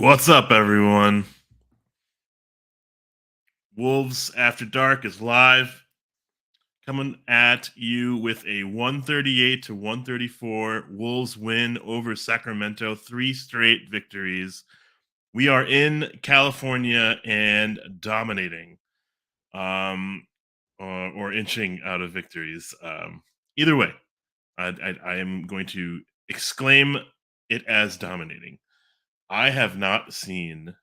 What's up, everyone? Wolves After Dark is live, coming at you with a 138 to 134 Wolves win over Sacramento, three straight victories. We are in California and dominating, um, or inching out of victories. Either way, I am going to exclaim it as dominating. I have not seen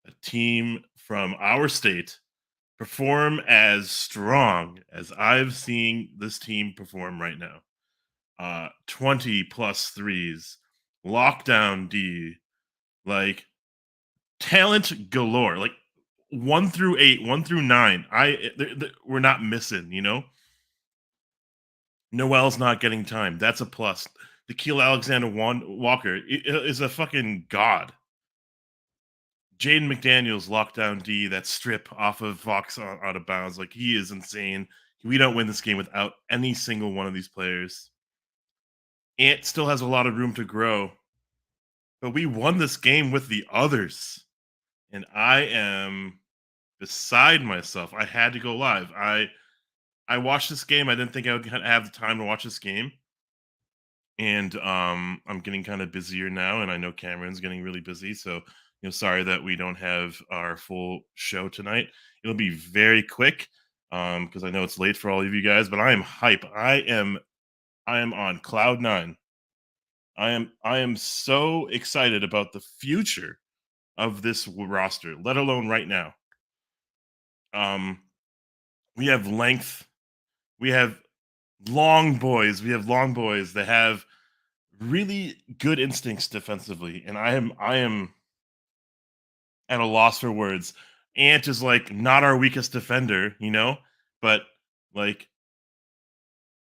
a team from our state perform as strong as I've seen this team perform right now. 20 plus threes, lockdown D, like talent galore, like 1 through 8, 1 through 9. We're not missing, Noel's not getting time. That's a plus. Nikhil Alexander Walker is a fucking god. Jaden McDaniels lockdown D, that strip off of Fox out of bounds. Like, he is insane. We don't win this game without any single one of these players. Ant still has a lot of room to grow, but we won this game with the others. And I am beside myself. I had to go live. I watched this game. I didn't think I would have the time to watch this game. And I'm getting kind of busier now, and I know Cameron's getting really busy. So, sorry that we don't have our full show tonight. It'll be very quick because I know it's late for all of you guys, but I am hype. I am on cloud nine. I am so excited about the future of this roster, let alone right now. Um, we have length. We have long boys. We have long boys that have really good instincts defensively, and I am at a loss for words. Ant is like not our weakest defender, but like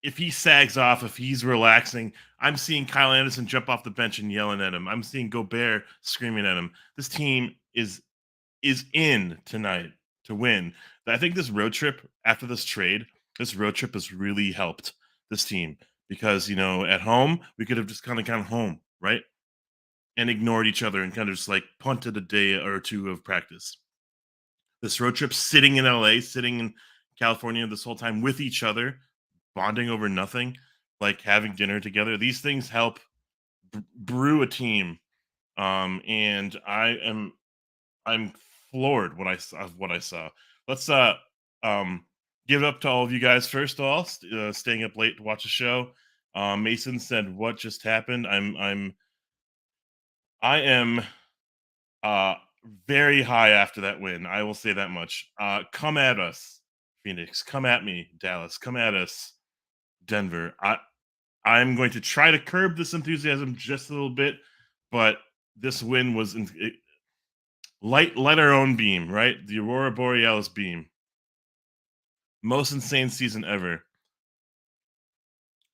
if he sags off, if he's relaxing, I'm seeing Kyle Anderson jump off the bench and yelling at him. I'm seeing Gobert screaming at him. This team is in tonight to win. I think this road trip after this road trip has really helped this team because at home we could have just kind of gone home, right? And ignored each other and kind of just like punted a day or two of practice. This road trip, sitting in LA, sitting in California this whole time with each other, bonding over nothing, like having dinner together. These things help brew a team. And I'm floored of what I saw. Let's give it up to all of you guys first of all, staying up late to watch the show. Mason said, "What just happened?" I am uh very high after that win. I will say that much. Come at us, Phoenix. Come at me, Dallas. Come at us, Denver. I'm going to try to curb this enthusiasm just a little bit, but this win was light our own beam, right? The Aurora Borealis beam. Most insane season ever.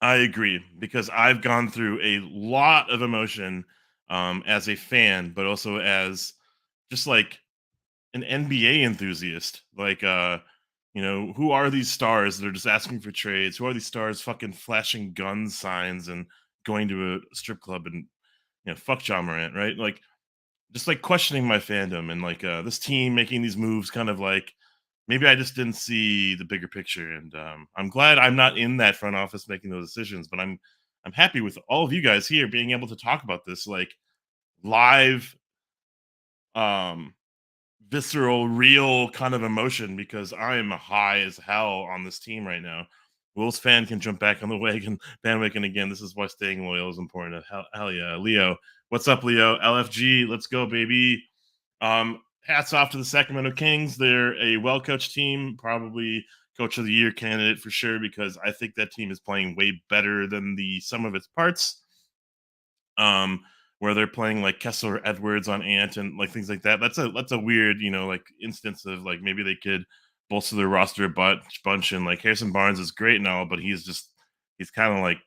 I agree because I've gone through a lot of emotion as a fan, but also as just like an NBA enthusiast. Like, who are these stars that are just asking for trades? Who are these stars fucking flashing gun signs and going to a strip club and fuck John Morant, right? Like, just like questioning my fandom and like this team making these moves, kind of like maybe I just didn't see the bigger picture. And I'm glad I'm not in that front office making those decisions, but I'm happy with all of you guys here being able to talk about this like live, um, visceral, real kind of emotion because I am high as hell on this team right now. Will's fan can jump back on the bandwagon again. This is why staying loyal is important. Hell yeah, Leo. What's up, Leo? LFG, let's go, baby. Hats off to the Sacramento Kings. They're a well-coached team, probably coach of the year candidate for sure, because I think that team is playing way better than the sum of its parts. Where they're playing like Kessler Edwards on Ant and like things like that. That's a weird, like instance of like maybe they could bolster their roster a bunch and like Harrison Barnes is great and all, but he's kind of like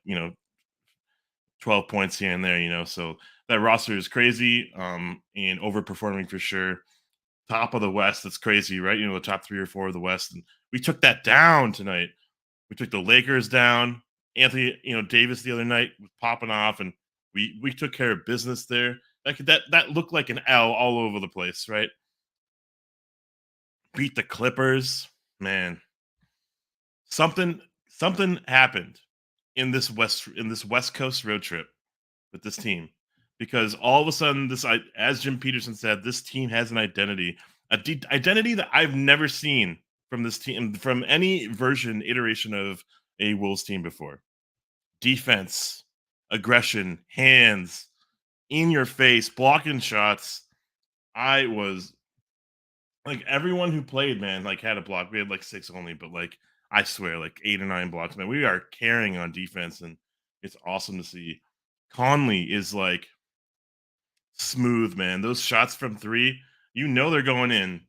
12 points here and there, So that roster is crazy, and overperforming for sure. Top of the West, that's crazy, right? The top 3 or 4 of the West, and we took that down tonight. We took the Lakers down. Anthony, Davis the other night was popping off, and we took care of business there. Like that looked like an L all over the place, right? Beat the Clippers, man. Something something happened in this West Coast road trip with this team because all of a sudden as Jim Peterson said, this team has an identity, identity that I've never seen from this team from any version iteration of a Wolves team before. Defense, aggression, hands, in your face, blocking shots. I was like everyone who played, man, like had a block. We had like six only, but like I swear, like 8 or 9 blocks, man. We are carrying on defense, and it's awesome to see. Conley is like smooth, man. Those shots from three, you know they're going in,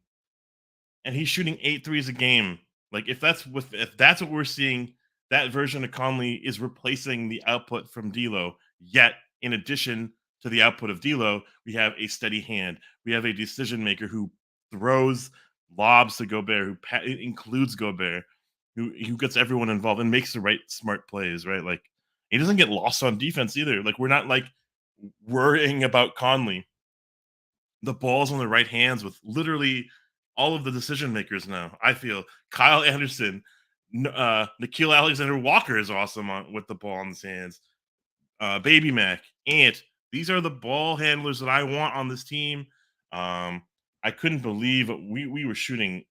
and he's shooting 8 threes a game. Like if that's what we're seeing, that version of Conley is replacing the output from D'Lo. Yet, in addition to the output of D'Lo, we have a steady hand. We have a decision maker who throws lobs to Gobert, who includes Gobert, who gets everyone involved and makes the right smart plays. Right, like he doesn't get lost on defense either. Like we're not like worrying about Conley. The ball's on the right hands with literally all of the decision makers now. I feel Kyle Anderson, Nikhil Alexander Walker is awesome with the ball in his hands. Baby Mac, Ant. These are the ball handlers that I want on this team. I couldn't believe we were shooting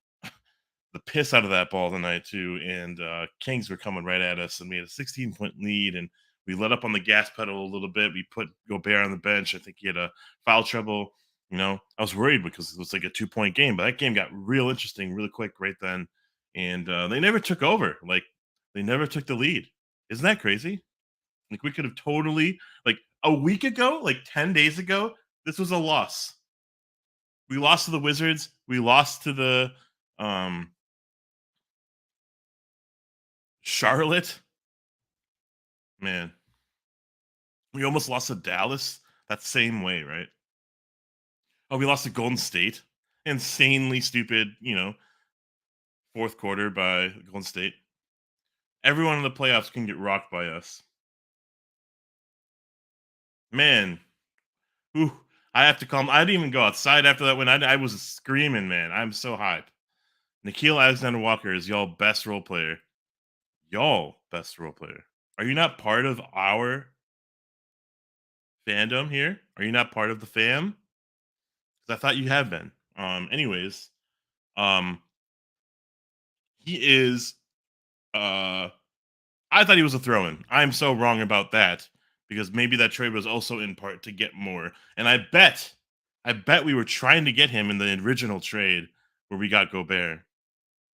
the piss out of that ball tonight too, and Kings were coming right at us, and we had a 16-point lead, and we let up on the gas pedal a little bit. We put Gobert on the bench. I think he had a foul trouble. You know, I was worried because it was like a 2-point game, but that game got real interesting really quick right then, and they never took over. Like they never took the lead. Isn't that crazy? Like we could have totally like a week ago, like 10 days ago, this was a loss. We lost to the Wizards. We lost to the um Charlotte, man, we almost lost to Dallas that same way, right? Oh, we lost to Golden State. Insanely stupid, fourth quarter by Golden State. Everyone in the playoffs can get rocked by us. Man, whew, I have to calm. I didn't even go outside after that win. I was screaming, man. I'm so hyped. Nikhil Alexander Walker is y'all best role player. Y'all best role player. Are you not part of our fandom here? Are you not part of the fam? Because I thought you have been. Anyways, um, he is. Uh, I thought he was a throw-in. I'm so wrong about that because maybe that trade was also in part to get more. And I bet we were trying to get him in the original trade where we got Gobert,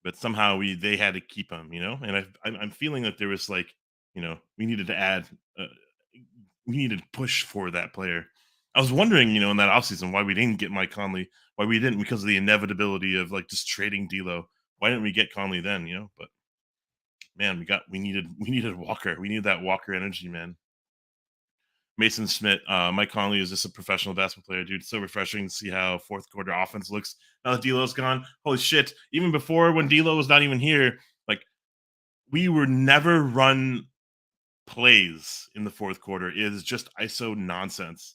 but somehow they had to keep him. And I'm feeling that there was like, we needed to add. We needed to push for that player. I was wondering, in that offseason, why we didn't get Mike Conley, why we didn't because of the inevitability of like just trading D'Lo. Why didn't we get Conley then? But man, we needed Walker. We needed that Walker energy, man. Mason Smith, Mike Conley is just a professional basketball player, dude. It's so refreshing to see how fourth quarter offense looks now that D'Lo's gone. Holy shit! Even before when D'Lo was not even here, like we were never run plays in the fourth quarter. It is just ISO nonsense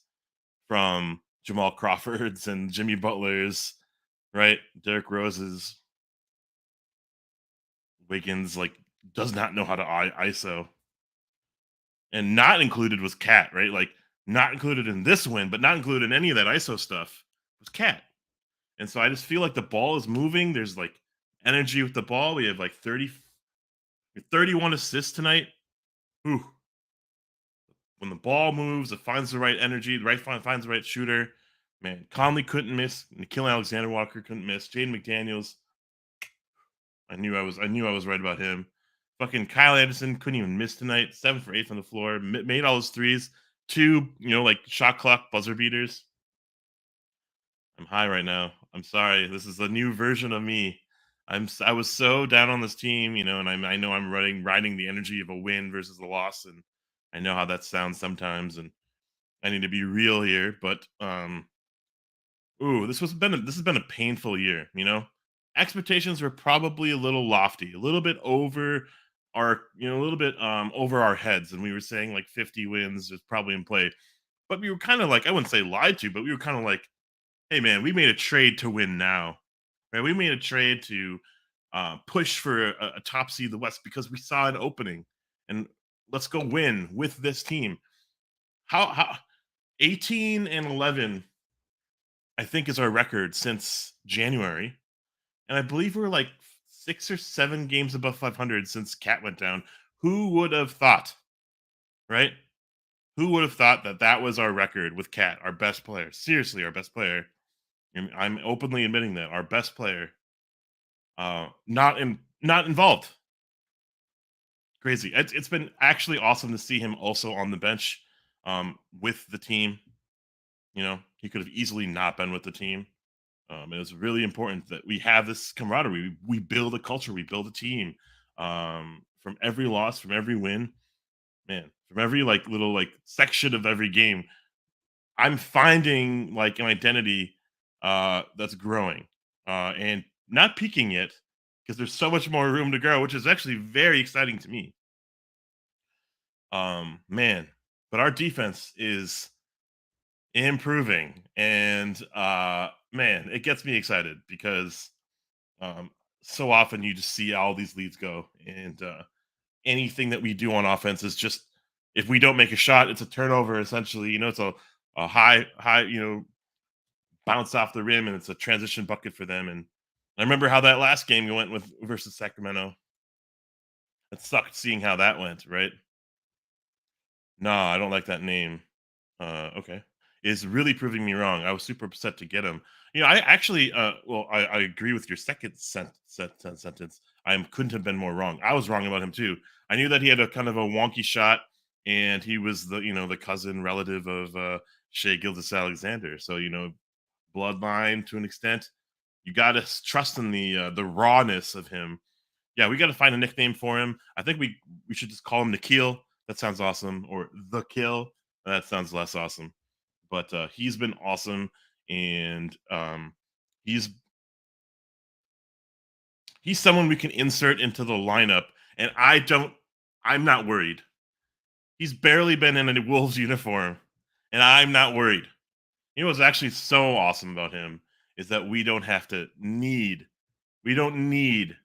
from Jamal Crawford's and Jimmy Butler's, right? Derrick Rose's, Wiggins like does not know how to ISO. And not included was Cat, right? Like not included in this win, but not included in any of that ISO stuff was Cat. And so I just feel like the ball is moving. There's like energy with the ball. We have like 31 assists tonight. Whew. When the ball moves, it finds the right energy, finds the right shooter. Man, Conley couldn't miss. Nikhil Alexander Walker couldn't miss. Jaden McDaniels, I knew I was right about him. Fucking Kyle Anderson couldn't even miss tonight. 7 for 8 from the floor. Made all his threes. Two, like shot clock buzzer beaters. I'm high right now. I'm sorry. This is a new version of me. I was so down on this team, and I know I'm riding the energy of a win versus a loss, and I know how that sounds sometimes, and I need to be real here. But ooh, this has been a. Painful year. Expectations were probably a little lofty, a little bit over a little bit over our heads, and we were saying like 50 wins is probably in play. but we were kind of like, I wouldn't say lied to, but we were kind of like, hey man, we made a trade to win now, right? We made a trade to push for a top seed of the West because we saw an opening, and let's go win with this team. How 18-11, I think, is our record since January, and I believe we're like 6 or 7 games above 500 since Cat went down. Who would have thought, right? Who would have thought that that was our record with Cat, our best player? Seriously, our best player. And I'm openly admitting that our best player, not involved. Crazy. It's been actually awesome to see him also on the bench, with the team. You know, he could have easily not been with the team. It was really important that we have this camaraderie. We build a culture. We build a team. From every loss, from every win, man, from every like little like section of every game, I'm finding like an identity that's growing, and not peaking yet because there's so much more room to grow, which is actually very exciting to me. Man, but our defense is improving, and man, it gets me excited because um, so often you just see all these leads go, and anything that we do on offense is just if we don't make a shot, it's a turnover. Essentially, it's a high, bounce off the rim, and it's a transition bucket for them. And I remember how that last game went with versus Sacramento. It sucked seeing how that went. Right? No, I don't like that name. Okay. Is really proving me wrong. I was super upset to get him. I actually, well, I agree with your second sentence. I couldn't have been more wrong. I was wrong about him too. I knew that he had a kind of a wonky shot, and he was the cousin relative of Shea Gildas Alexander. So bloodline to an extent. You got to trust in the rawness of him. Yeah, we got to find a nickname for him. I think we should just call him Nikhil. That sounds awesome. Or the Kill. That sounds less awesome. But he's been awesome, and he's he's someone we can insert into the lineup. And I'm not worried. He's barely been in a Wolves uniform, and I'm not worried. What's actually so awesome about him is that we don't need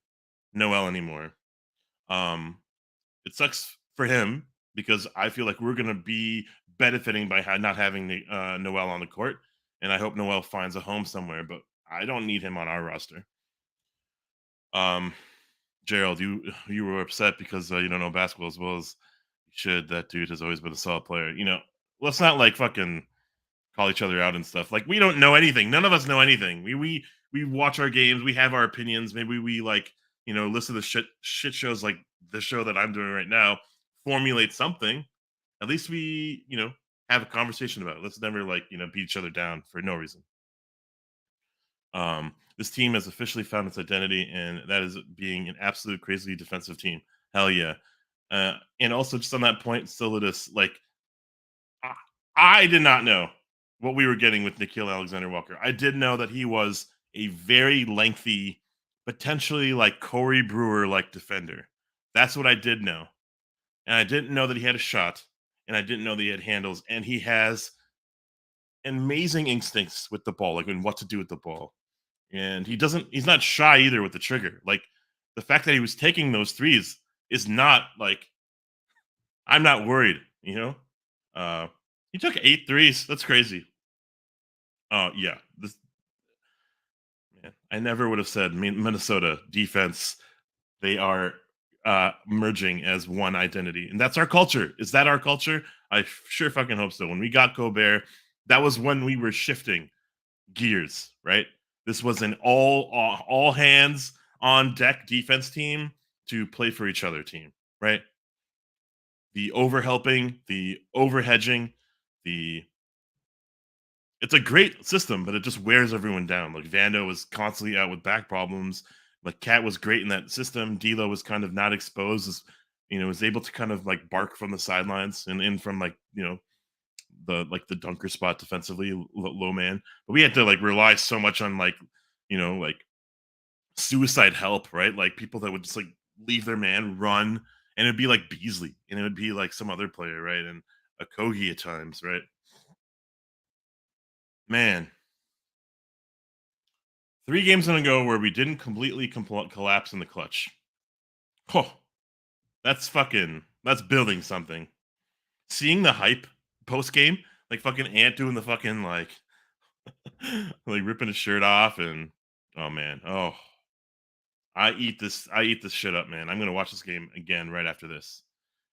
Noel anymore. Um, it sucks for him because I feel like we're gonna be benefiting by not having the Noel on the court, and I hope Noel finds a home somewhere. But I don't need him on our roster. Um, Gerald, you were upset because you don't know basketball as well as you should. That dude has always been a solid player. Let's not like fucking call each other out and stuff. Like we don't know anything. None of us know anything. We watch our games. We have our opinions. Maybe we like listen to shit shows like the show that I'm doing right now. Formulate something. At least we have a conversation about it. Let's never like beat each other down for no reason. This team has officially found its identity, and that is being an absolute crazy defensive team. Hell yeah. And also just on that point, Solidus, like I, I did not know what we were getting with Nikhil Alexander Walker. I did know that he was a very lengthy, potentially like Corey Brewer like defender. That's what I did know. And I didn't know that he had a shot, and I didn't know that he had handles, and he has amazing instincts with the ball, like in what to do with the ball. And he's not shy either with the trigger. Like the fact that he was taking those threes is not like I'm not worried. Uh he took 8 threes. That's crazy. Yeah. This man, I never would have said Minnesota defense. They are merging as one identity. And that's our culture. Is that our culture? I sure fucking hope so. When we got Gobert, that was when we were shifting gears, right? This was an all hands on deck defense team to play for each other team, right? The overhelping, the overhedging, the it's a great system, but it just wears everyone down. Like Vando was constantly out with back problems. Like Cat was great in that system. D'Lo was kind of not exposed, was able to kind of like bark from the sidelines and in from like the dunker spot defensively, low man. But we had to like rely so much on like suicide help, right? Like people that would just like leave their man, run, and it'd be like Beasley, and it would be like some other player, right? And a Kogi at times, right? Man, 3 games in a go where we didn't completely collapse in the clutch. Oh, that's building something. Seeing the hype post game, like fucking Ant doing the fucking like ripping his shirt off and oh man, oh I eat this shit up, man. I'm gonna watch this game again right after this.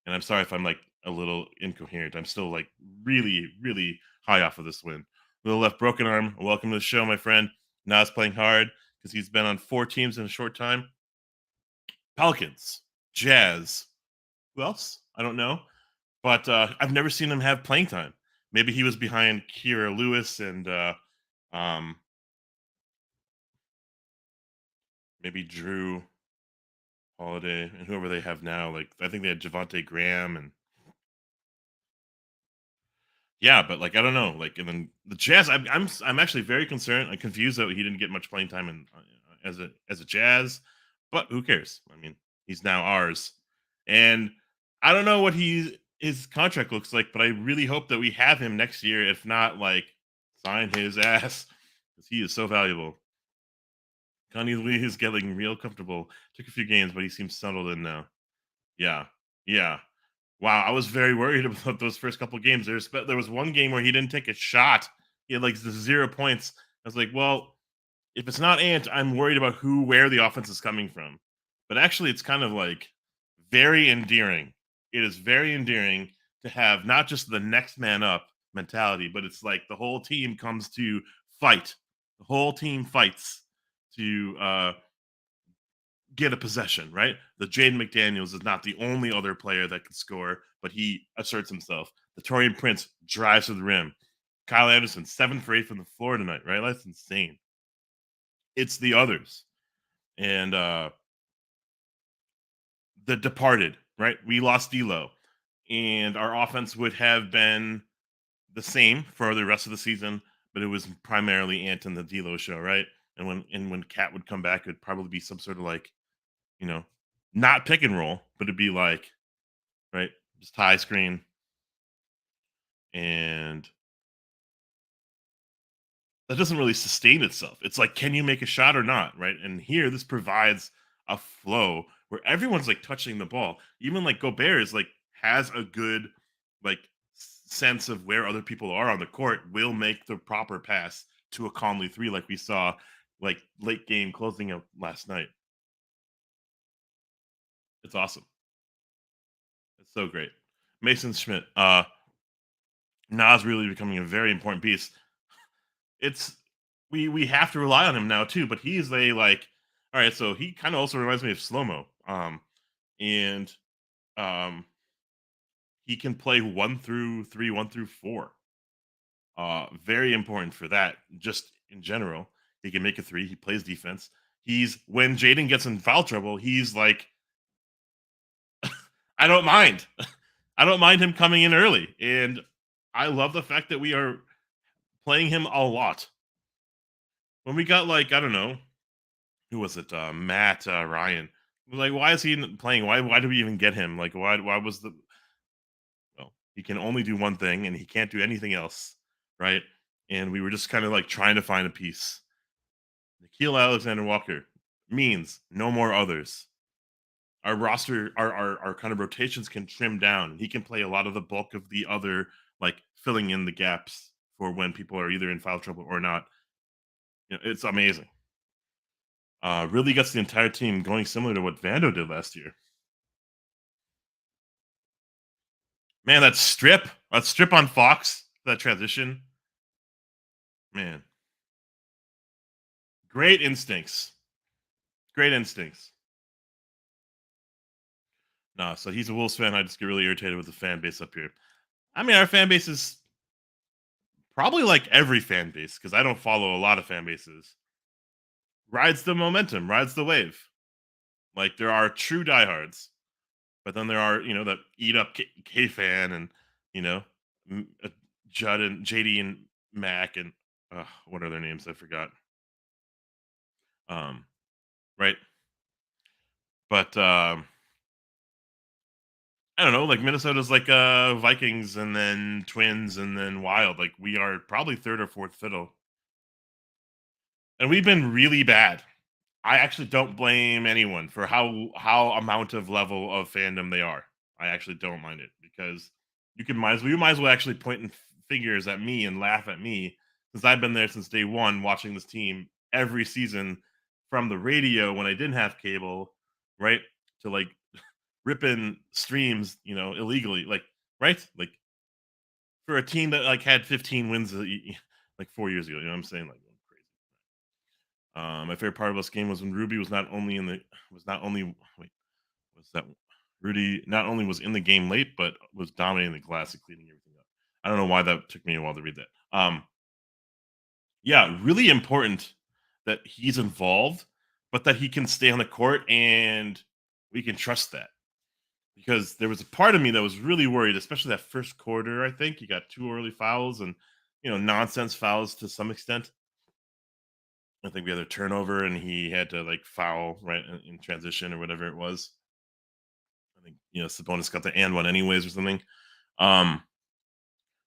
And I'm sorry if I'm like a little incoherent. I'm still like really, really high off of this win. Little left broken arm. Welcome to the show, my friend. Nas playing hard because he's been on 4 teams in a short time. Pelicans, Jazz. Who else? I don't know. But I've never seen him have playing time. Maybe he was behind Kira Lewis and um, maybe Drew Holiday and whoever they have now. Like I think they had Javante Graham and yeah, but like I don't know. Like and then the Jazz, I'm actually very concerned. I'm confused that he didn't get much playing time in as a Jazz, but who cares? I mean, he's now ours, and I don't know what his contract looks like, but I really hope that we have him next year. If not, like sign his ass because he is so valuable. Connie Lee is getting real comfortable. Took a few games, but he seems settled in now. Yeah, yeah. Wow, I was very worried about those first couple games. There was one game where he didn't take a shot. He had like 0 points. I was like, well, if it's not Ant, I'm worried about where the offense is coming from. But actually, it's kind of like very endearing. It is very endearing to have not just the next man up mentality, but it's like the whole team comes to fight. The whole team fights to get a possession, right? The Jaden McDaniels is not the only other player that can score, but he asserts himself. The Torian Prince drives to the rim. Kyle Anderson, 7 for 8 from the floor tonight, right? That's insane. It's the others. And the departed, right? We lost D'Lo, and our offense would have been the same for the rest of the season, but it was primarily Ant and the D'Lo show, right? And when Cat would come back, it'd probably be some sort of like, you know, not pick and roll, but it'd be like right? Just high screen. And that doesn't really sustain itself. It's like, can you make a shot or not? Right. And here, this provides a flow where everyone's like touching the ball. Even like Gobert is like, has a good like sense of where other people are on the court, will make the proper pass to a Conley three, like we saw like late game closing up last night. It's awesome. It's so great. Mason Schmidt, Nas really becoming a very important piece. It's we have to rely on him now too, but he's a like all right, so he kind of also reminds me of slow mo. And um he can play 1 through 3, 1 through 4. Very important for that, just in general. He can make a three, he plays defense. He's when Jaden gets in foul trouble, he's like, I don't mind. I don't mind him coming in early. And I love the fact that we are playing him a lot. When we got like, I don't know, who was it? Matt Ryan. Like, why is he playing? Why do we even get him? Like, why was the well? He can only do one thing, and he can't do anything else, right? And we were just kind of like trying to find a piece. Nikhil Alexander Walker means no more others. Our roster, our kind of rotations can trim down. He can play a lot of the bulk of the other, like filling in the gaps for when people are either in foul trouble or not. It's amazing. Really gets the entire team going similar to what Vando did last year. Man, that strip on Fox, that transition, man, great instincts, great instincts. No, so he's a Wolves fan. I just get really irritated with the fan base up here. I mean, our fan base is probably like every fan base because I don't follow a lot of fan bases. Rides the momentum, rides the wave. Like there are true diehards, but then there are that eat up K fan and you know Judd and JD and Mac and what are their names? I forgot. Um, right, but I don't know, like Minnesota's like Vikings and then Twins and then Wild. Like we are probably third or fourth fiddle. And we've been really bad. I actually don't blame anyone for how amount of level of fandom they are. I actually don't mind it because you might as well actually point fingers at me and laugh at me since I've been there since day one watching this team every season from the radio when I didn't have cable, right? To like ripping streams, illegally, like right? Like for a team that like had 15 wins like 4 years ago, you know what I'm saying? Like crazy. My favorite part of this game was when Ruby was not only wait was that Rudy not only was in the game late but was dominating the glass and cleaning everything up. I don't know why that took me a while to read that. Yeah, really important that he's involved, but that he can stay on the court and we can trust that because there was a part of me that was really worried, especially that first quarter. I think he got two early fouls and nonsense fouls to some extent. I think we had a turnover and he had to like foul right in transition or whatever it was. I think Sabonis got the and one anyways or something. Um,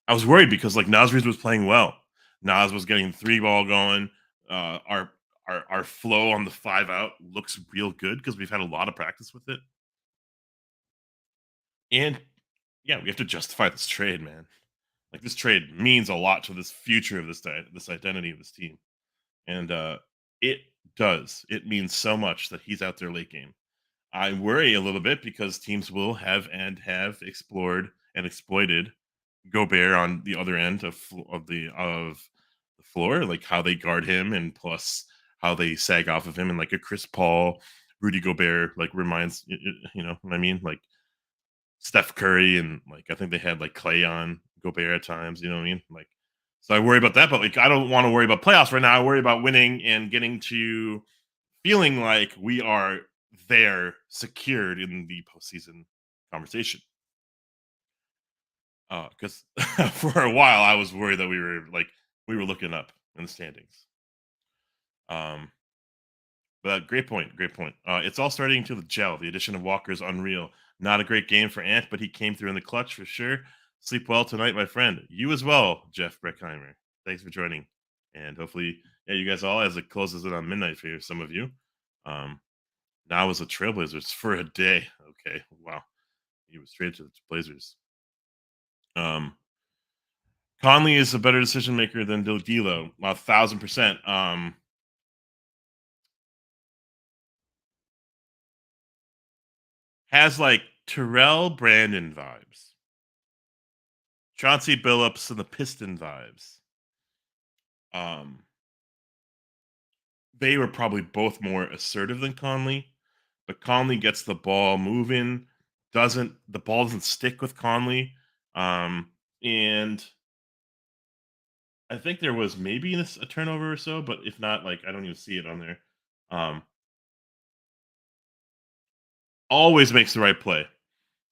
I was worried because like Nasri's was playing well. Nas was getting three ball going. Our flow on the five out looks real good because we've had a lot of practice with it. And yeah, we have to justify this trade, man. Like this trade means a lot to this future of this identity of this team, and it does. It means so much that he's out there late game. I worry a little bit because teams will have explored and exploited Gobert on the other end of the floor, like how they guard him, and plus how they sag off of him, and like a Chris Paul, Rudy Gobert, like reminds you know what I mean, like Steph Curry, and like I think they had like Clay on Gobert at times. You know what I mean? Like, so I worry about that, but like I don't want to worry about playoffs right now. I worry about winning and getting to feeling like we are there, secured in the postseason conversation. Because for a while I was worried that we were looking up in the standings. Um, but great point, great point. It's all starting to gel. The addition of Walker is unreal. Not a great game for Ant, but he came through in the clutch for sure. Sleep well tonight, my friend. You as well, Jeff Breckheimer. Thanks for joining, and hopefully, yeah, you guys all as it closes in on midnight for some of you. Um, Now was a Trailblazers for a day. Okay, wow, he was straight to the Blazers. Um, Conley is a better decision maker than D'Lo, 1,000%. Has like Terrell Brandon vibes, Chauncey Billups and the Piston vibes. Um, they were probably both more assertive than Conley, but Conley gets the ball moving. Doesn't the ball doesn't stick with Conley? And I think there was maybe a turnover or so, but if not, like I don't even see it on there. Um, Always makes the right play.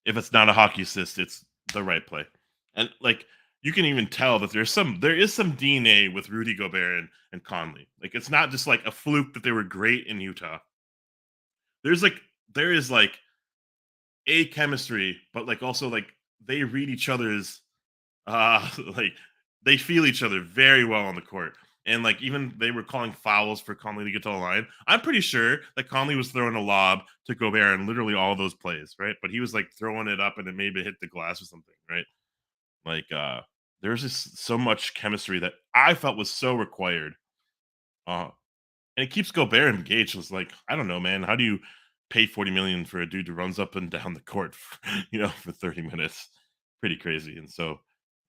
If it's not a hockey assist, it's the right play. And like you can even tell that there is some DNA with Rudy Gobert and Conley. Like it's not just like a fluke that they were great in Utah. There's like there is like a chemistry, but like also like they read each other's like they feel each other very well on the court. And like even they were calling fouls for Conley to get to the line. I'm pretty sure that Conley was throwing a lob to Gobert in literally all those plays, right? But he was like throwing it up and it maybe hit the glass or something, right? Like there's just so much chemistry that I felt was so required. Uh and it keeps Gobert engaged. It's like, I don't know, man. How do you pay 40 million for a dude who runs up and down the court for, for 30 minutes? Pretty crazy. And so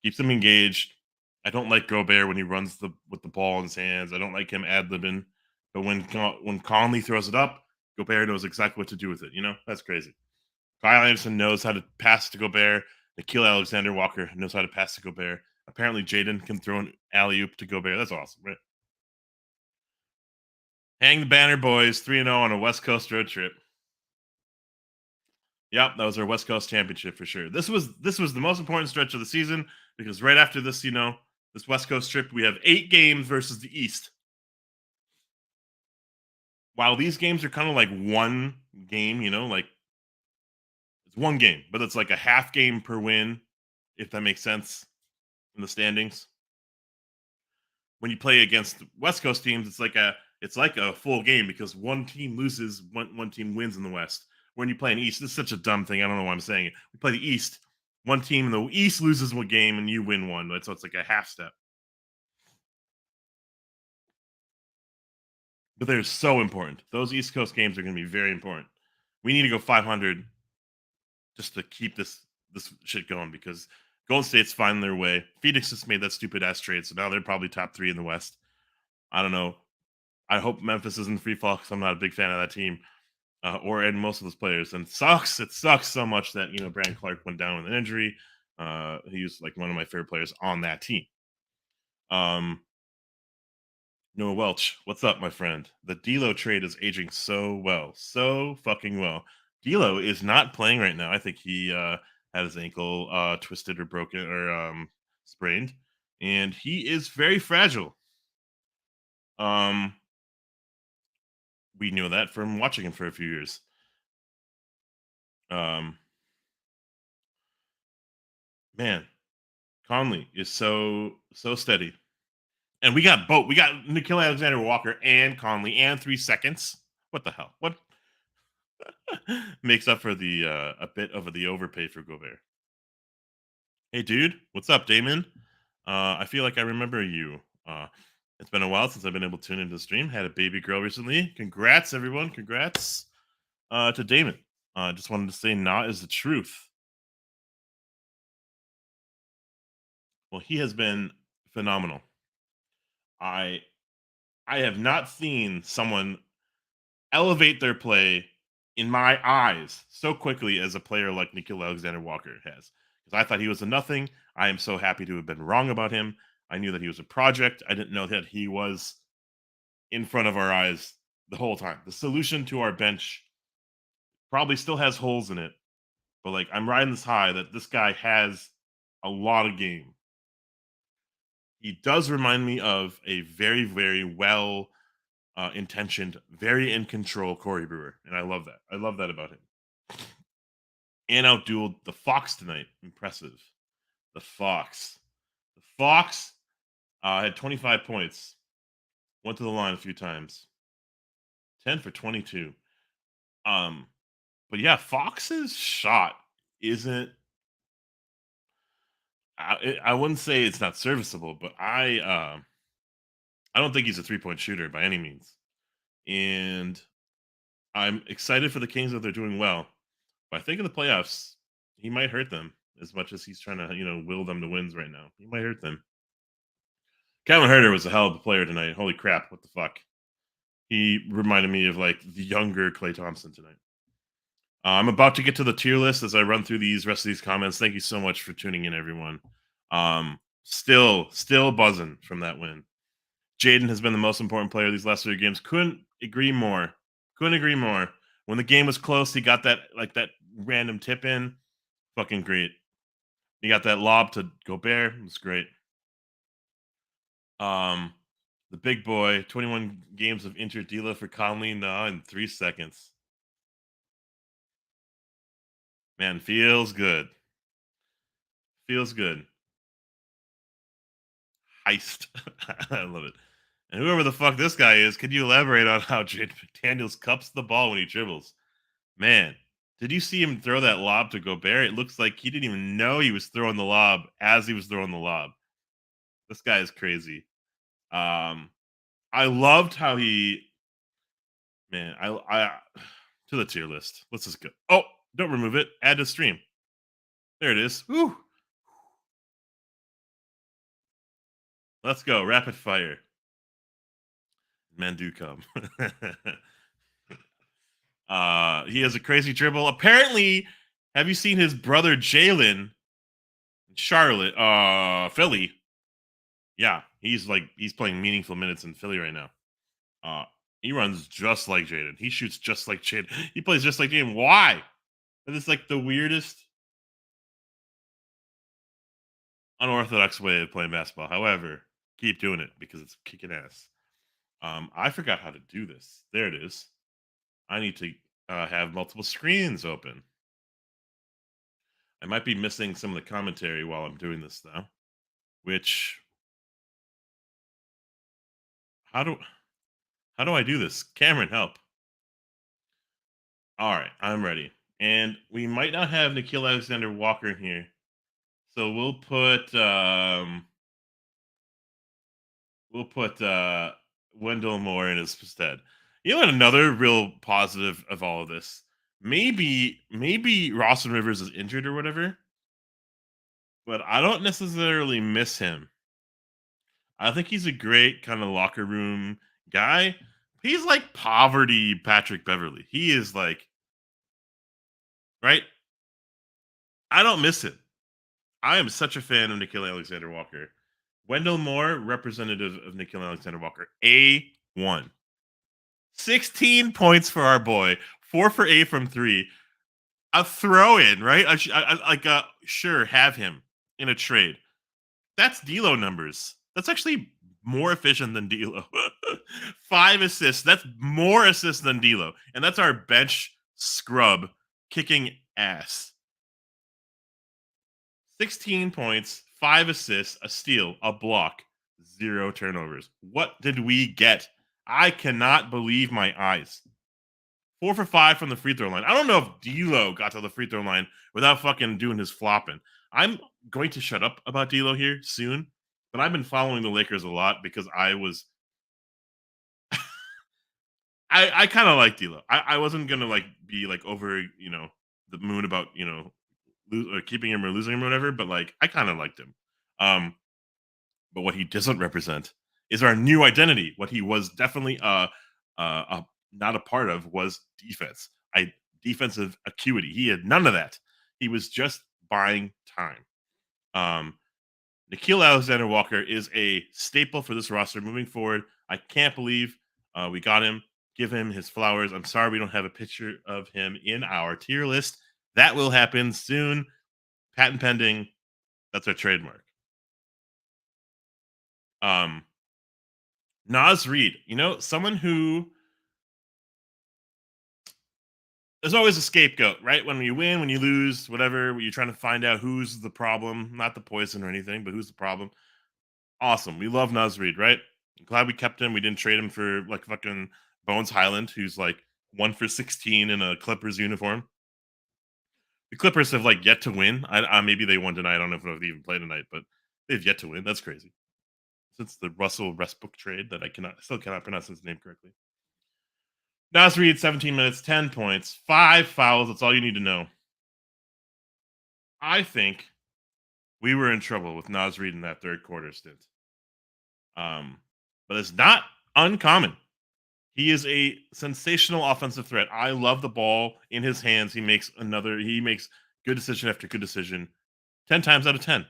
keeps him engaged. I don't like Gobert when he runs with the ball in his hands. I don't like him ad libbing. But when Conley throws it up, Gobert knows exactly what to do with it. That's crazy. Kyle Anderson knows how to pass to Gobert. Nikhil Alexander Walker knows how to pass to Gobert. Apparently, Jaden can throw an alley oop to Gobert. That's awesome, right? Hang the banner, boys. 3-0 on a West Coast road trip. Yep, that was our West Coast championship for sure. This was the most important stretch of the season because right after this, this West Coast trip, we have 8 games versus the East. While these games are kind of like one game, like It's one game, but it's like a half game per win, if that makes sense in the standings. When you play against West Coast teams, it's like a full game because one team loses, one team wins in the West. When you play in East, this is such a dumb thing. I don't know why I'm saying it. We play the East, one team in the East loses one game and you win one. So it's like a half step. But they're so important. Those East Coast games are going to be very important. We need to go 500 just to keep this shit going because Golden State's finding their way. Phoenix just made that stupid ass trade, so now they're probably top 3 in the West. I don't know. I hope Memphis isn't free fall because I'm not a big fan of that team or and most of those players. And it sucks so much that Brandon Clark went down with an injury. He was like one of my favorite players on that team. Um, Noah Welch, what's up, my friend? The D'Lo trade is aging so well, so fucking well. D'Lo is not playing right now. I think he had his ankle twisted or broken or sprained, and he is very fragile. Um, we knew that from watching him for a few years. Um, man, Conley is so steady, and we got both. We got Nikhil Alexander Walker and Conley and 3 seconds. What the hell? What makes up for the a bit of the overpay for Gobert? Hey, dude, what's up, Damon? I feel like I remember you. It's been a while since I've been able to tune into the stream. Had a baby girl recently. Congrats, everyone. Congrats to Damon. Just wanted to say, "Not is the truth." Well, he has been phenomenal. I I have not seen someone elevate their play in my eyes so quickly as a player like Nikhil Alexander Walker has. Because I thought he was a nothing. I am so happy to have been wrong about him. I knew that he was a project. I didn't know that he was in front of our eyes the whole time. The solution to our bench probably still has holes in it, but like I'm riding this high that this guy has a lot of game. He does remind me of a very, very well intentioned, very in control Corey Brewer, and I love that. I love that about him. And outdueled the Fox tonight. Impressive. The Fox. The Fox had 25 points. Went to the line a few times. 10 for 22. Um, but yeah, Fox's shot isn't. I wouldn't say it's not serviceable, but I don't think he's a 3 point shooter by any means. And I'm excited for the Kings that they're doing well. But I think in the playoffs, he might hurt them as much as he's trying to, will them to wins right now. He might hurt them. Kevin Herter was a hell of a player tonight. Holy crap! What the fuck? He reminded me of like the younger Clay Thompson tonight. I'm about to get to the tier list as I run through these rest of these comments. Thank you so much for tuning in, everyone. Still buzzing from that win. Jaden has been the most important player these last 3 games. Couldn't agree more. Couldn't agree more. When the game was close, he got that random tip in. Fucking great. He got that lob to Gobert. It was great. Um, the big boy, 21 games of injured D'Lo for Conley now in 3 seconds. Man, feels good. Feels good. Heist. I love it. And whoever the fuck this guy is, could you elaborate on how Jaden McDaniels cups the ball when he dribbles? Man, did you see him throw that lob to Gobert? It looks like he didn't even know he was throwing the lob as he was throwing the lob. This guy is crazy. I loved how he, man, I to the tier list. Let's just go. Oh, don't remove it. Add to stream. There it is. Woo. Let's go. Rapid fire. Men do come. He has a crazy dribble. Apparently, have you seen his brother Jalen? Charlotte, Philly. Yeah, he's playing meaningful minutes in Philly right now. Uh, he runs just like Jaden. He shoots just like Jaden. He plays just like Jaden. Why? It's like the weirdest unorthodox way of playing basketball. However, keep doing it because it's kicking ass. I forgot how to do this. There it is. I need to have multiple screens open. I might be missing some of the commentary while I'm doing this though. Which how do how do I do this? Cameron, help. All right, I'm ready. And we might not have Nikhil Alexander Walker here. So we'll put Wendell Moore in his stead. You know what another real positive of all of this? Maybe Rawson Rivers is injured or whatever, but I don't necessarily miss him. I think he's a great kind of locker room guy. He's like poverty Patrick Beverly. He is like, right? I don't miss him. I am such a fan of Nikhil Alexander Walker. Wendell Moore, representative of Nikhil Alexander Walker, A1. 16 points for our boy, 4 for 8 from three. A throw in, right? Sure, have him in a trade. That's D'Lo numbers. That's actually more efficient than D'Lo. 5 assists. That's more assists than D'Lo, and that's our bench scrub kicking ass. 16 points, 5 assists, a steal, a block, 0 turnovers. What did we get? I cannot believe my eyes. 4 for 5 from the free throw line. I don't know if D'Lo got to the free throw line without fucking doing his flopping. I'm going to shut up about D'Lo here soon, but I've been following the Lakers a lot because I kind of like D'Lo. I wasn't gonna like be like over the moon about keeping him or losing him or whatever, but like I kind of liked him. Um, but what he doesn't represent is our new identity. What he was definitely not a part of was defense. Defensive acuity. He had none of that. He was just buying time. Um, Nikhil Alexander Walker is a staple for this roster moving forward. I can't believe we got him. Give him his flowers. I'm sorry we don't have a picture of him in our tier list. That will happen soon. Patent pending. That's our trademark. Um, Nas Reed, someone who there's always a scapegoat, right? When you win, when you lose, whatever, you're trying to find out who's the problem, not the poison or anything, but who's the problem. Awesome. We love Nas Reed, right? I'm glad we kept him. We didn't trade him for like fucking Bones Highland, who's like 1 for 16 in a Clippers uniform. The Clippers have like yet to win. Maybe they won tonight. I don't know if they've even played tonight, but they've yet to win. That's crazy. Since the Russell Westbrook trade that I still cannot pronounce his name correctly. Nas Reed, 17 minutes, 10 points, 5 fouls. That's all you need to know. I think we were in trouble with Nas Reed in that third quarter stint. But it's not uncommon. He is a sensational offensive threat. I love the ball in his hands. He makes good decision after good decision 10 times out of 10.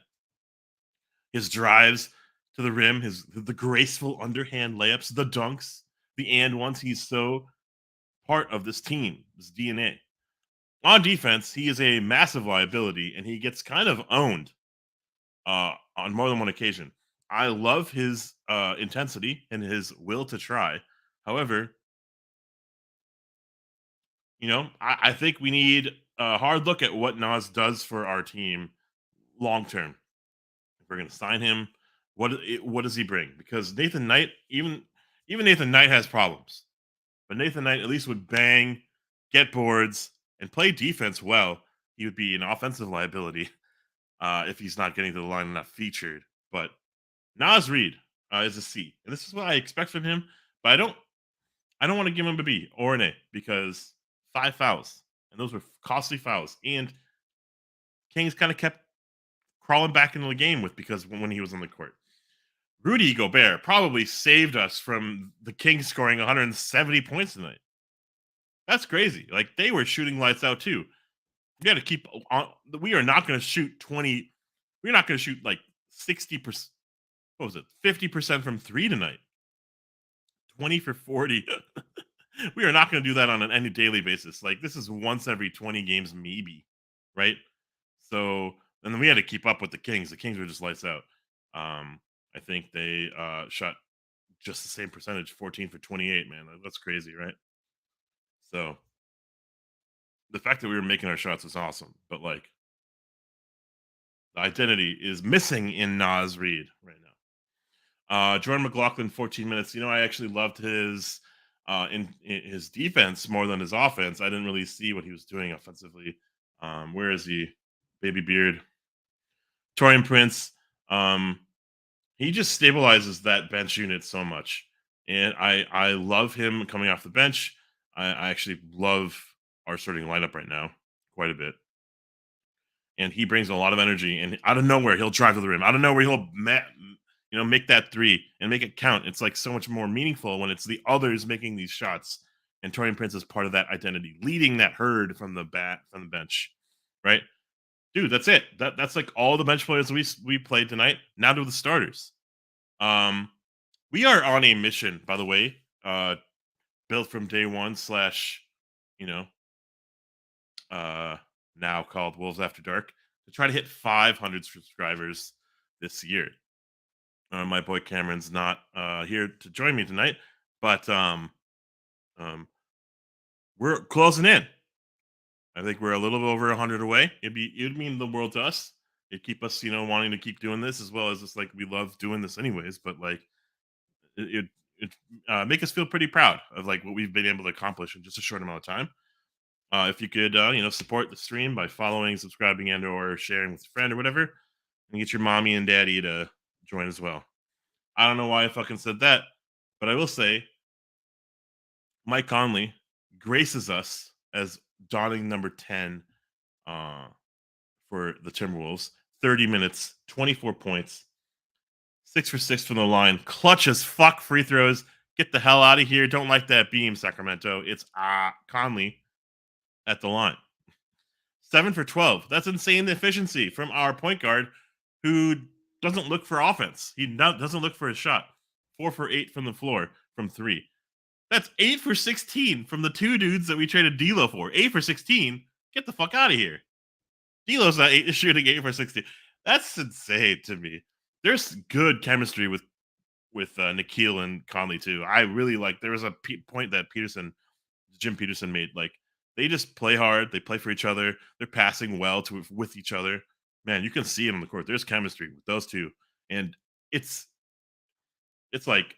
His drives to the rim, the graceful underhand layups, the dunks, the and ones. He's so part of this team, this DNA. On defense, he is a massive liability, and he gets kind of owned on more than one occasion. I love his intensity and his will to try. However, I think we need a hard look at what Nas does for our team long term. If we're going to sign him, what does he bring? Because Nathan Knight, even Nathan Knight has problems, but Nathan Knight at least would bang, get boards, and play defense well. He would be an offensive liability if he's not getting to the line and not featured. But Nas Reed is a C, and this is what I expect from him. But I don't want to give him a B or an A because 5 fouls, and those were costly fouls. And Kings kind of kept crawling back into the game because when he was on the court. Rudy Gobert probably saved us from the Kings scoring 170 points tonight. That's crazy. Like they were shooting lights out too. We got to keep on. We are not going to shoot 20. We're not going to shoot like 60%. What was it? 50% from three tonight. 20 for 40. We are not going to do that on any daily basis. Like this is once every 20 games, maybe, right? So, and then we had to keep up with the Kings. The Kings were just lights out. I think they shot just the same percentage, 14 for 28. Man, that's crazy, right? So, the fact that we were making our shots was awesome. But like, The identity is missing in Nas Reed right now. Jordan McLaughlin, 14 minutes. I actually loved in his defense more than his offense. I didn't really see what he was doing offensively. Where is he? Baby Beard. Torian Prince. Um, he just stabilizes that bench unit so much, and I love him coming off the bench. I actually love our starting lineup right now quite a bit, and he brings a lot of energy. And out of nowhere, he'll drive to the rim. Out of nowhere, make that three and make it count. It's like so much more meaningful when it's the others making these shots. And Torian Prince is part of that identity, leading that herd from the bench, right? Dude, that's it. That's like all the bench players we played tonight. Now to the starters. Um, we are on a mission, by the way, built from day one slash, you know, uh, now called Wolves After Dark, to try to hit 500 subscribers this year. My boy Cameron's not here to join me tonight, but um, we're closing in. I think we're a little over 100 away. It'd mean the world to us. It'd keep us, wanting to keep doing this, as well as just like we love doing this anyways. But like it make us feel pretty proud of like what we've been able to accomplish in just a short amount of time. If you could, support the stream by following, subscribing, and/or sharing with a friend or whatever, and get your mommy and daddy to join as well. I don't know why I fucking said that, but I will say Mike Conley graces us as dawning number 10 uh, for the Timberwolves. 30 minutes, 24 points, 6 for 6 from the line. Clutch as fuck free throws. Get the hell out of here. Don't like that beam, Sacramento. It's Conley at the line. 7 for 12. That's insane efficiency from our point guard who doesn't look for offense. He doesn't look for a shot. 4 for 8 from the floor from three. That's 8 for 16 from the two dudes that we traded D'Lo for. 8 for 16. Get the fuck out of here. D'Lo's not shooting 8 for 16. That's insane to me. There's good chemistry with Nikhil and Conley too. I really like. There was a point that Jim Peterson made. Like they just play hard. They play for each other. They're passing well with each other. Man, you can see it on the court. There's chemistry with those two, and it's like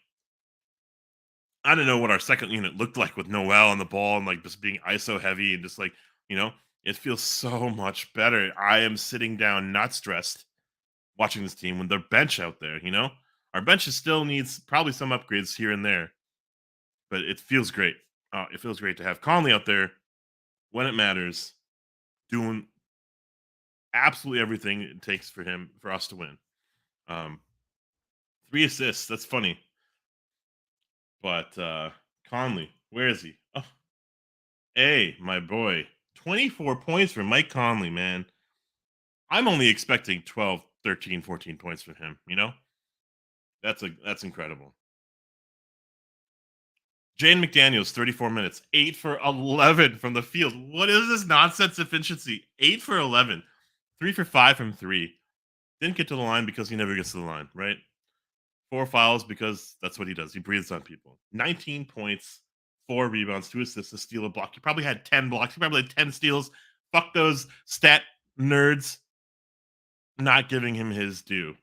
I don't know what our second unit looked like with Noel on the ball and like just being ISO heavy and just like you know it feels so much better. I am sitting down, not stressed, watching this team when their bench out there. Our bench still needs probably some upgrades here and there, but it feels great. It feels great to have Conley out there when it matters, doing absolutely everything it takes for us to win. Um, 3 assists. That's funny, but Conley, where is he? Oh, hey, my boy, 24 points for Mike Conley, man. I'm only expecting 12, 13, 14 points from him. That's incredible. Jane McDaniels, 34 minutes, 8 for 11 from the field. What is this nonsense efficiency? 8 for 11, 3 for 5 from three. Didn't get to the line because he never gets to the line, right? 4 fouls because that's what he does. He breathes on people. 19 points, 4 rebounds, 2 assists, a steal, a block. He probably had 10 blocks. He probably had 10 steals. Fuck those stat nerds not giving him his due.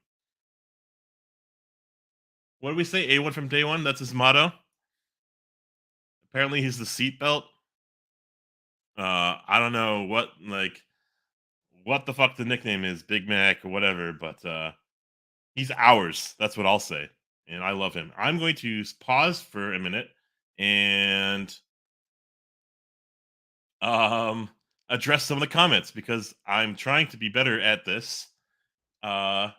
What did we say? A1 from day one? That's his motto. Apparently he's the seatbelt. I don't know what the fuck the nickname is, Big Mac or whatever, but he's ours. That's what I'll say. And I love him. I'm going to pause for a minute and address some of the comments because I'm trying to be better at this. And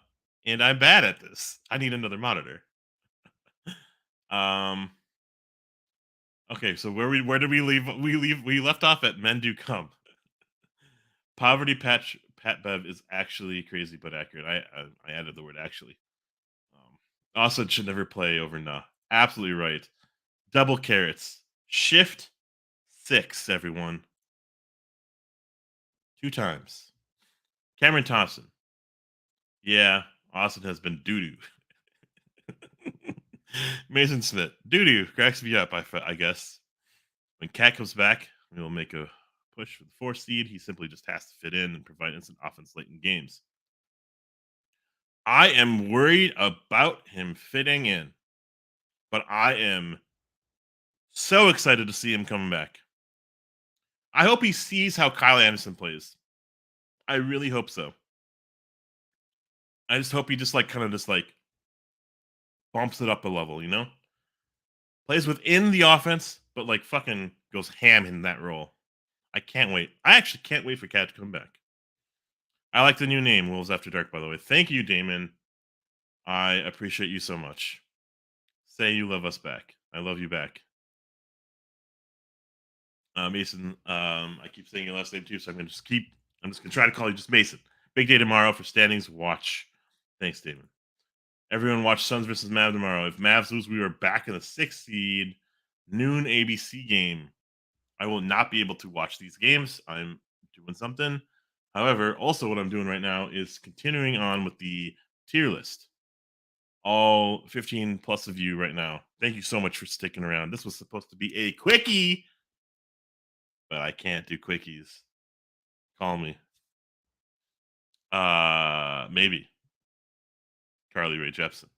I'm bad at this. I need another monitor. Um okay, so where did we leave? We left off at Men Do Come. Poverty patch Pat Bev is actually crazy but accurate. I added the word actually. Also should never play over nah. Absolutely right. Double carrots. Shift 6, everyone. 2 times. Cameron Thompson. Yeah, Austin has been doo doo. Mason Smith. Doo doo cracks me up, I guess. When Cat comes back, we will make a push for the 4th seed. He simply just has to fit in and provide instant offense late in games. I am worried about him fitting in, but I am so excited to see him coming back. I hope he sees how Kyle Anderson plays. I really hope so. I just hope he just like kind of just like bumps it up a level, you know? Plays within the offense, but like fucking goes ham in that role. I can't wait. I actually can't wait for Cat to come back. I like the new name, Wolves After Dark, by the way. Thank you, Damon. I appreciate you so much. Say you love us back. I love you back. Mason, I keep saying your last name too, so I'm just gonna try to call you just Mason. Big day tomorrow for standings watch. Thanks, Damon. Everyone watch Suns versus Mavs tomorrow. If Mavs lose, we are back in the 6th seed. Noon ABC game. I will not be able to watch these games. I'm doing something. However, also what I'm doing right now is continuing on with the tier list. All 15 plus of you right now. Thank you so much for sticking around. This was supposed to be a quickie, but I can't do quickies. Call me. Maybe Carly Rae Jepsen.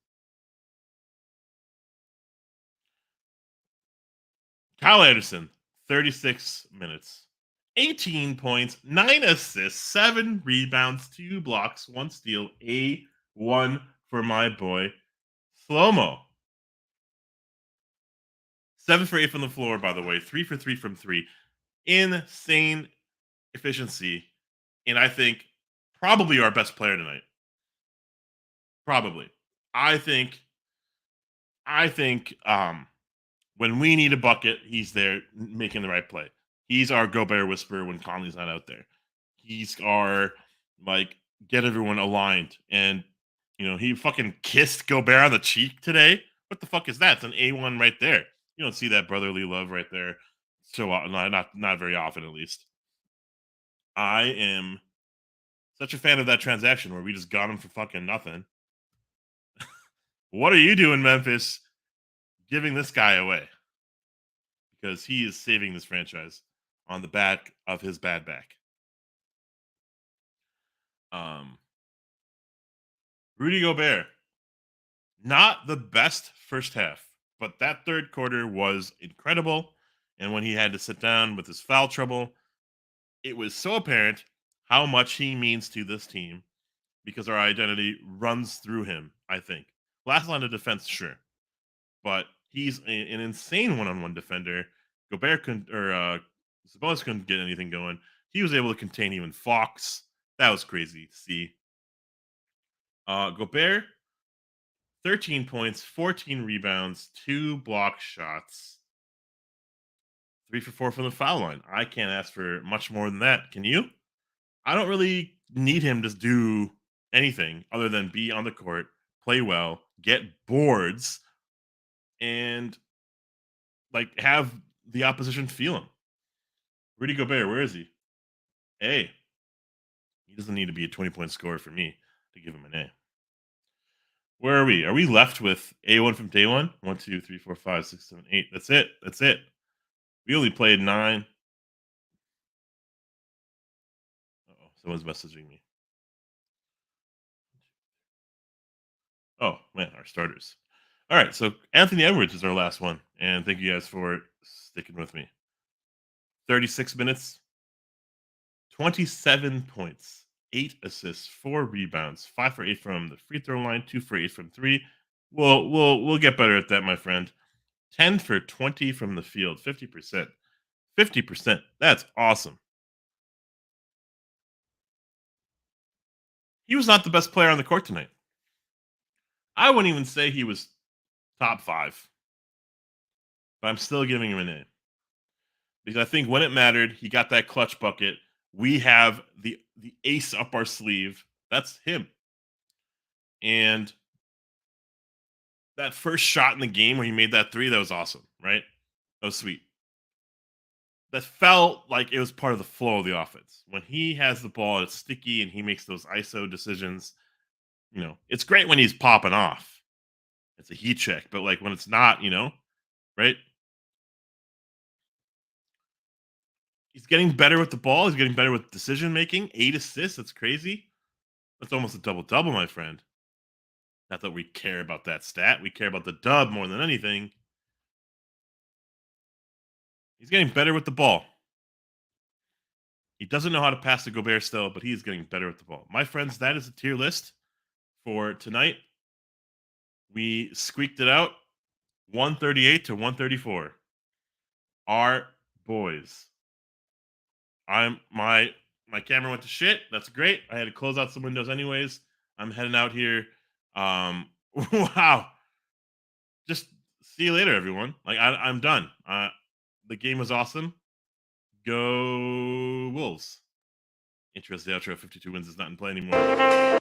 Kyle Anderson, 36 minutes, 18 points, 9 assists, 7 rebounds, 2 blocks, 1 steal, A1 for my boy Slow Mo. 7 for 8 from the floor, by the way. 3 for 3 from 3. Insane efficiency. And I think probably our best player tonight. Probably. I think I think when we need a bucket, he's there making the right play. He's our Gobert whisperer when Conley's not out there. He's our like get everyone aligned. And he fucking kissed Gobert on the cheek today. What the fuck is that? It's an A1 right there. You don't see that brotherly love right there. So not very often, at least. I am such a fan of that transaction where we just got him for fucking nothing. What are you doing, Memphis? Giving this guy away because he is saving this franchise on the back of his bad back. Um, Rudy Gobert, not the best first half, but that third quarter was incredible. And when he had to sit down with his foul trouble, it was so apparent how much he means to this team because our identity runs through him, I think. Last line of defense, sure. But he's an insane one-on-one defender. Gobert couldn't, or Sabonis couldn't get anything going. He was able to contain even Fox. That was crazy to see. Gobert, 13 points, 14 rebounds, 2 block shots, 3 for 4 from the foul line. I can't ask for much more than that. Can you? I don't really need him to do anything other than be on the court, play well, get boards, and like have the opposition feel him. Rudy Gobert, where is he? A. He doesn't need to be a 20-point scorer for me to give him an A. Where are we? Are we left with A1 from day one? 1, 2, 3, 4, 5, 6, 7, 8. That's it. That's it. We only played 9. Uh-oh, someone's messaging me. Oh, man, our starters. All right, so Anthony Edwards is our last one. And thank you guys for sticking with me. 36 minutes, 27 points, 8 assists, 4 rebounds, 5 for 8 from the free throw line, 2 for 8 from 3. We'll get better at that, my friend. 10 for 20 from the field, 50%. 50%. That's awesome. He was not the best player on the court tonight. I wouldn't even say he was top 5. But I'm still giving him an A. Because I think when it mattered, he got that clutch bucket. We have the ace up our sleeve. That's him. And that first shot in the game where he made that 3, that was awesome, right? That was sweet. That felt like it was part of the flow of the offense. When he has the ball, it's sticky and he makes those ISO decisions. It's great when he's popping off. It's a heat check, but like when it's not, right? He's getting better with the ball. He's getting better with decision making. 8 assists. That's crazy. That's almost a double double, my friend. Not that we care about that stat. We care about the dub more than anything. He's getting better with the ball. He doesn't know how to pass to Gobert still, but he's getting better with the ball. My friends, that is a tier list for tonight. We squeaked it out 138 to 134. Our boys. My camera went to shit. That's great. I had to close out some windows anyways. I'm heading out here. Wow. Just see you later, everyone. Like I'm done. The game was awesome. Go Wolves. Intro is the outro. 52 wins is not in play anymore.